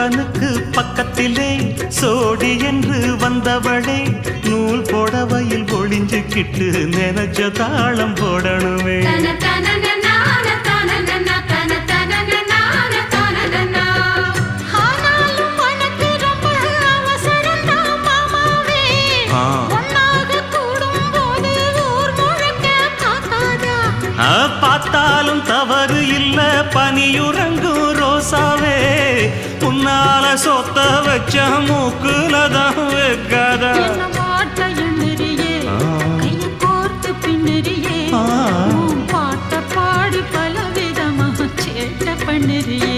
கணுக்கு பக்கத்திலே சோடி என்று வந்தவளே, நூல் போடவையில் ஒளிஞ்சுக்கிட்டு நினைச்ச தாளம் போடணுமே. பார்த்தாலும் தவறு இல்ல பனியுறங்கும் ரோசாவே, உன்னால சொத்த வச்ச மூக்குலதான் வைக்காதா. பாட்ட பாடி பல விதமாக சேட்ட பண்ணுறியே.